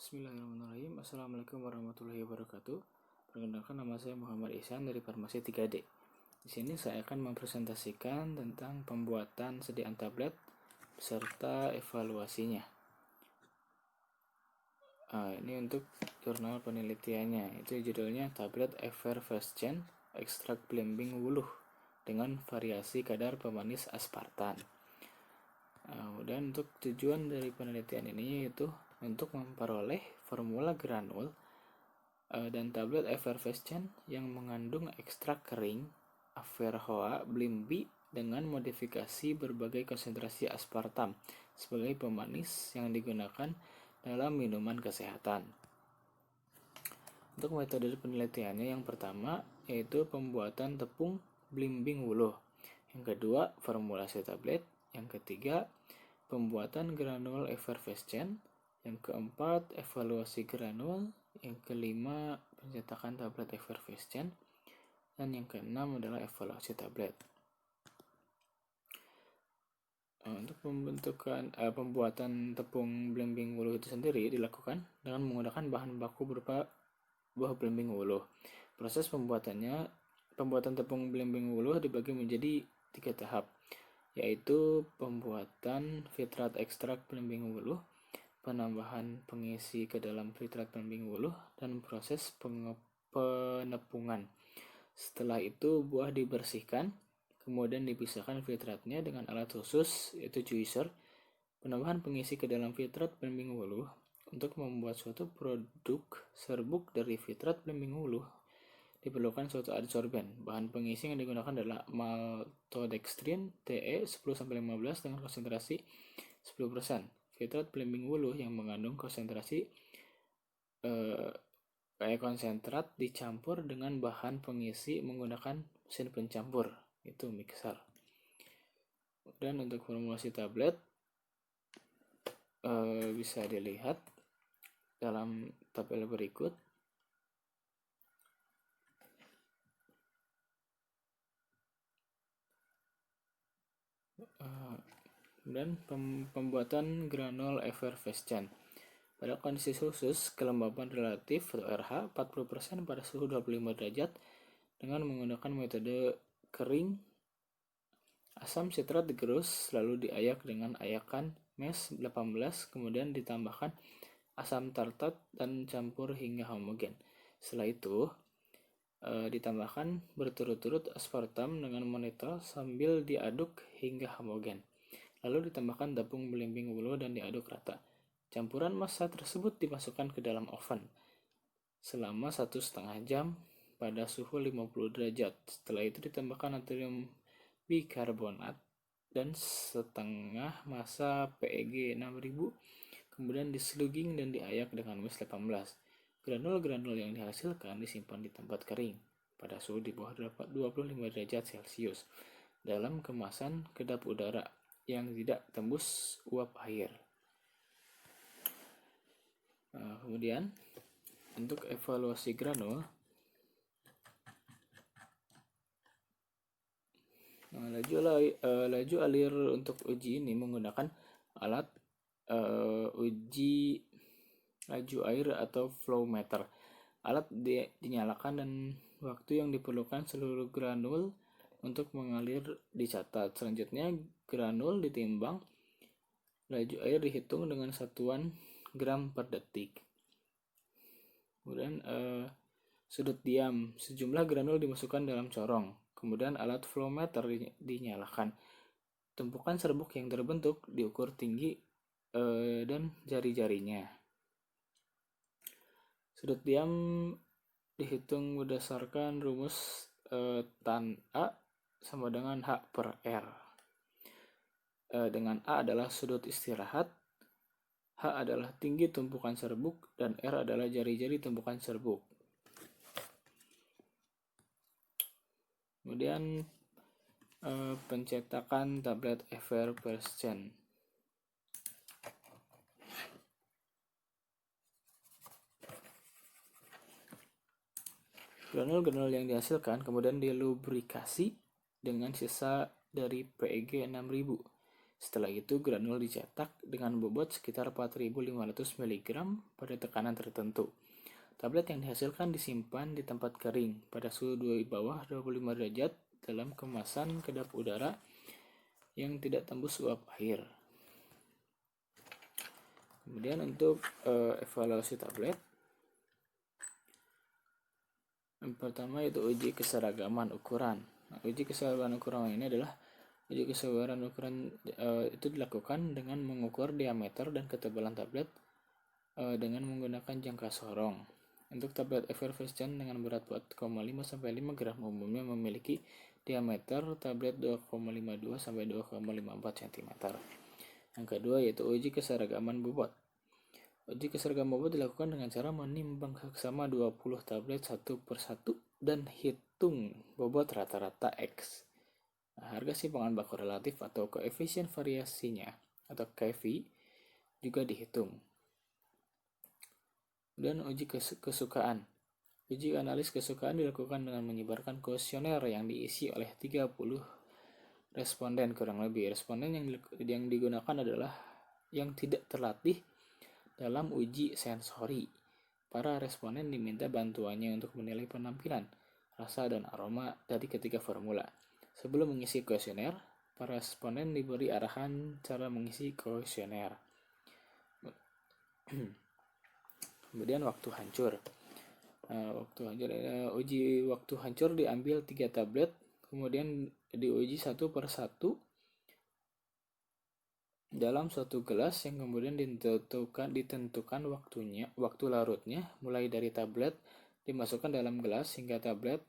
Bismillahirrahmanirrahim. Assalamualaikum warahmatullahi wabarakatuh. Perkenalkan, nama saya Muhammad Ihsan dari Farmasi 3D. Di sini saya akan mempresentasikan tentang pembuatan sediaan tablet beserta evaluasinya. Ini untuk jurnal penelitiannya. Itu judulnya tablet Effervescent ekstrak belimbing wuluh dengan variasi kadar pemanis aspartan. Dan untuk tujuan dari penelitian ini yaitu untuk memperoleh formula granul dan tablet effervescent yang mengandung ekstrak kering Averrhoa blimbi dengan modifikasi berbagai konsentrasi aspartam sebagai pemanis yang digunakan dalam minuman kesehatan. Untuk metode penelitiannya, yang pertama yaitu pembuatan tepung belimbing wuluh, yang kedua formulasi tablet, yang ketiga pembuatan granul effervescent, yang keempat evaluasi granul, yang kelima pencetakan tablet effervescent, dan yang keenam adalah evaluasi tablet. Untuk pembuatan tepung belimbing wuluh itu sendiri dilakukan dengan menggunakan bahan baku berupa buah belimbing wuluh. Proses pembuatan tepung belimbing wuluh dibagi menjadi 3 tahap, yaitu pembuatan fitrat ekstrak belimbing wuluh, penambahan pengisi ke dalam fitrat belimbing wuluh, dan proses penepungan. Setelah itu buah dibersihkan, kemudian dipisahkan fitratnya dengan alat khusus yaitu juicer. Penambahan pengisi ke dalam fitrat belimbing wuluh untuk membuat suatu produk serbuk dari fitrat belimbing wuluh diperlukan suatu adsorben. Bahan pengisi yang digunakan adalah maltodextrin Te 10-15 dengan konsentrasi 10%. Fitrat belimbing wuluh yang mengandung konsentrasi kayak konsentrat dicampur dengan bahan pengisi menggunakan mesin pencampur, itu mixer. Dan untuk formulasi tablet bisa dilihat dalam tabel berikut. Dan pembuatan granul effervescent. Pada kondisi khusus, kelembaban relatif atau RH 40% pada suhu 25 derajat dengan menggunakan metode kering. Asam sitrat digerus lalu diayak dengan ayakan MES 18, kemudian ditambahkan asam tartat dan campur hingga homogen. Setelah itu ditambahkan berturut-turut aspartam dengan monitor sambil diaduk hingga homogen. Lalu ditambahkan tepung belimbing wuluh dan diaduk rata. Campuran massa tersebut dimasukkan ke dalam oven selama 1,5 jam pada suhu 50 derajat. Setelah itu ditambahkan natrium bikarbonat dan setengah massa PEG 6000, kemudian disluging dan diayak dengan MES 18. Granul-granul yang dihasilkan disimpan di tempat kering pada suhu di bawah 25 derajat Celcius dalam kemasan kedap udara yang tidak tembus uap air. Kemudian untuk evaluasi granul, laju alir untuk uji ini menggunakan alat uji laju air atau flow meter. Alat dinyalakan dan waktu yang diperlukan seluruh granul untuk mengalir dicatat. Selanjutnya granul ditimbang, laju air dihitung dengan satuan gram per detik. Kemudian sudut diam, sejumlah granul dimasukkan dalam corong. Kemudian alat flow meter dinyalakan. Tumpukan serbuk yang terbentuk diukur tinggi dan jari-jarinya. Sudut diam dihitung berdasarkan rumus tan A sama dengan H per R. Dengan A adalah sudut istirahat, H adalah tinggi tumpukan serbuk, dan R adalah jari-jari tumpukan serbuk. Kemudian pencetakan tablet effervescent. Granul-granul yang dihasilkan kemudian dilubrikasi dengan sisa dari PEG 6000. Setelah itu granul dicetak dengan bobot sekitar 4.500 mg pada tekanan tertentu. Tablet yang dihasilkan disimpan di tempat kering pada suhu di bawah 25 derajat dalam kemasan kedap udara yang tidak tembus uap air. Kemudian untuk evaluasi tablet, yang pertama itu uji keseragaman ukuran. Nah, uji keseragaman ukuran ini adalah uji keseragaman ukuran itu dilakukan dengan mengukur diameter dan ketebalan tablet dengan menggunakan jangka sorong. Untuk tablet effervescent dengan berat 4,5 sampai 5 gram umumnya memiliki diameter tablet 2,52 sampai 2,54 cm. Yang kedua yaitu uji keseragaman bobot. Uji keseragaman bobot dilakukan dengan cara menimbang seksama 20 tablet satu per satu dan hitung bobot rata-rata X. Nah, harga simpangan baku relatif atau koefisien variasinya atau KV juga dihitung. Dan uji kesukaan. Uji analis kesukaan dilakukan dengan menyebarkan kuesioner yang diisi oleh 30 responden kurang lebih. Responden yang digunakan adalah yang tidak terlatih dalam uji sensori. Para responden diminta bantuannya untuk menilai penampilan, rasa, dan aroma dari ketiga formula. Sebelum mengisi kuesioner, para responden diberi arahan cara mengisi kuesioner. Kemudian waktu hancur. Uji waktu hancur diambil 3 tablet, kemudian diuji satu per satu dalam suatu gelas yang kemudian ditentukan waktu larutnya mulai dari tablet dimasukkan dalam gelas hingga tablet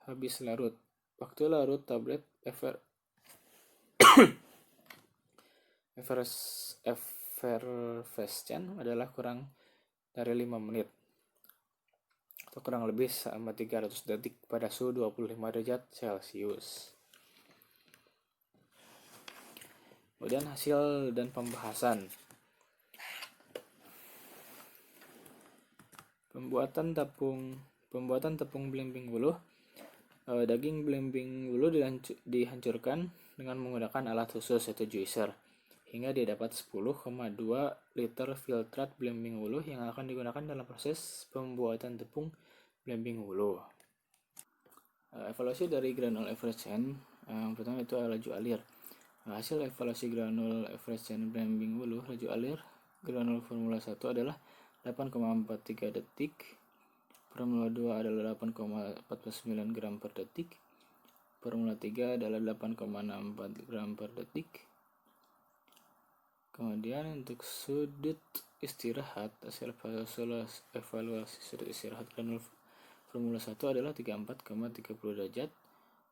habis larut. Waktu larut tablet effervescent adalah kurang dari 5 menit atau kurang lebih sama 300 detik pada suhu 25 derajat Celcius. Kemudian hasil dan pembahasan. Pembuatan tepung belimbing wuluh. Daging belimbing wuluh dihancurkan dengan menggunakan alat khusus yaitu juicer hingga didapat 10,2 liter filtrat belimbing wuluh yang akan digunakan dalam proses pembuatan tepung belimbing wuluh. Evaluasi dari granul effervescent yang pertama itu laju alir. Hasil evaluasi granul effervescent belimbing wuluh laju alir granul formula 1 adalah 8,43 detik, formula 2 adalah 8,49 gram per detik, formula 3 adalah 8,64 gram per detik. Kemudian untuk sudut istirahat, hasil evaluasi sudut istirahat granul formula 1 adalah 34,30 derajat,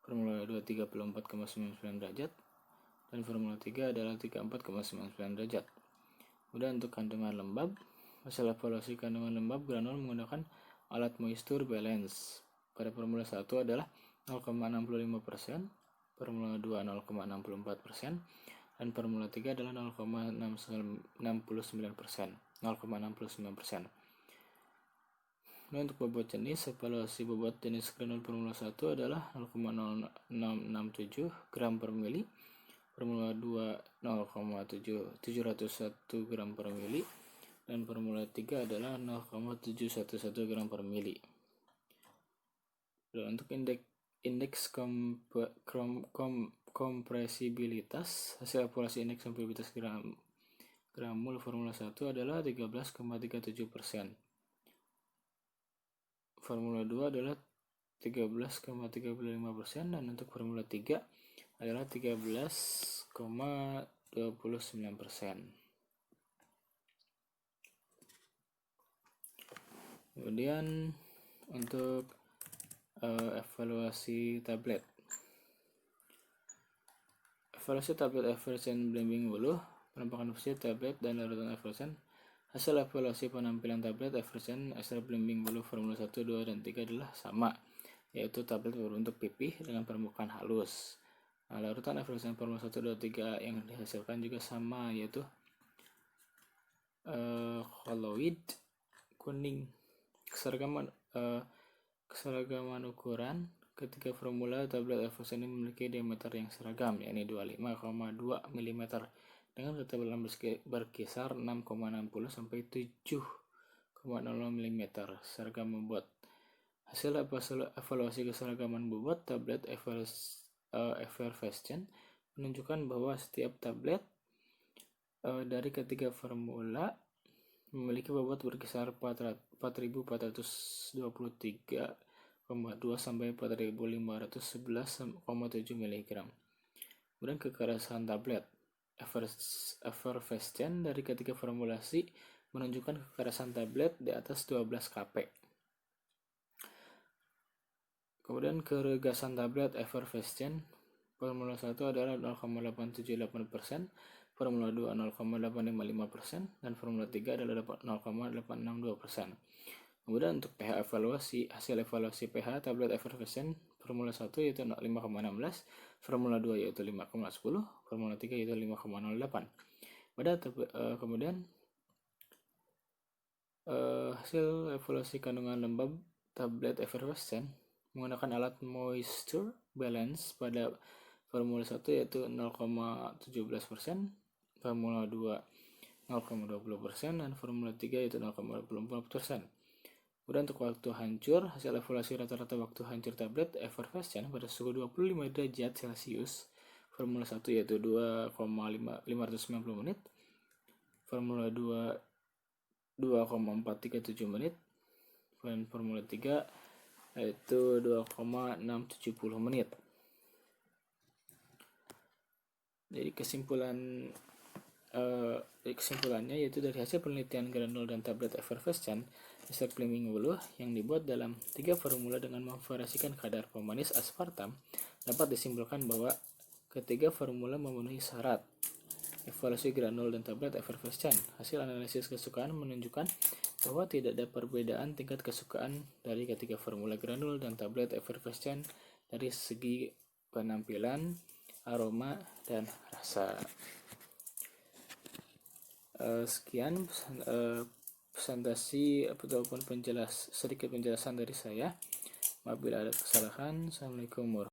formula 2 34,99 derajat, dan formula 3 adalah 34,99 derajat. Kemudian untuk kandungan lembab, hasil evaluasi kandungan lembab granul menggunakan alat moisture balance. Pada formula 1 adalah 0,65%, formula 2 0,64%, dan formula 3 adalah 0,69%. Nah, untuk bobot jenis, evaluasi bobot jenis granul formula 1 adalah 0,0667 gram per mili, formula 2 0,701 gram per mili, dan formula 3 adalah 0,711 gram per mili. Untuk indeks kompresibilitas, hasil evaluasi indeks kompresibilitas granul formula 1 adalah 13,37%. Formula 2 adalah 13,35% dan untuk formula 3 adalah 13,29%. Kemudian untuk evaluasi tablet. Evaluasi tablet effervescent belimbing wuluh, penampakan fungsi tablet dan larutan effervescent. Hasil evaluasi penampilan tablet effervescent extra belimbing wuluh formula 1, 2, dan 3 adalah sama, yaitu tablet berbentuk pipih dengan permukaan halus. Nah, larutan effervescent formula 1, 2, 3 yang dihasilkan juga sama, yaitu colloid kuning. Keseragaman ukuran ketiga formula tablet effervescent ini memiliki diameter yang seragam, yakni 25,2 mm dengan ketebalan berkisar 6,60 sampai 7,00 mm. Seragam bobot. Hasil evaluasi keseragaman bobot tablet effervescent menunjukkan bahwa setiap tablet dari ketiga formula memiliki bobot berkisar 4.423,2 sampai 4.511,7 mg. Kemudian kekerasan tablet effervescent dari ketiga formulasi menunjukkan kekerasan tablet di atas 12 kP. Kemudian keregasan tablet effervescent formula 1 adalah 0,878%, formula 2 0,855%, dan formula 3 adalah 0,862%. Kemudian untuk pH evaluasi, hasil evaluasi pH tablet effervescent formula 1 yaitu 5,16, formula 2 yaitu 5,10, formula 3 yaitu 5,08. Kemudian hasil evaluasi kandungan lembab tablet effervescent menggunakan alat moisture balance pada formula 1 yaitu 0,17%, formula 2 0,20%, dan formula 3 yaitu 0,24%. Kemudian untuk waktu hancur, hasil evaluasi rata-rata waktu hancur tablet effervescent pada suhu 25 derajat Celcius, formula 1 yaitu 2,590 menit, formula 2 2,437 menit, dan formula 3 yaitu 2,670 menit. Jadi kesimpulannya yaitu dari hasil penelitian granul dan tablet effervescent Mr. Fleming Wuluh yang dibuat dalam 3 formula dengan memvariasikan kadar pemanis aspartam, dapat disimpulkan bahwa ketiga formula memenuhi syarat. Evaluasi granul dan tablet effervescent. Hasil analisis kesukaan menunjukkan bahwa tidak ada perbedaan tingkat kesukaan dari ketiga formula granul dan tablet effervescent dari segi penampilan, aroma, dan rasa. Sekian presentasi ataupun sedikit penjelasan dari saya. Apabila ada kesalahan, Assalamualaikum warahmatullahi wabarakatuh.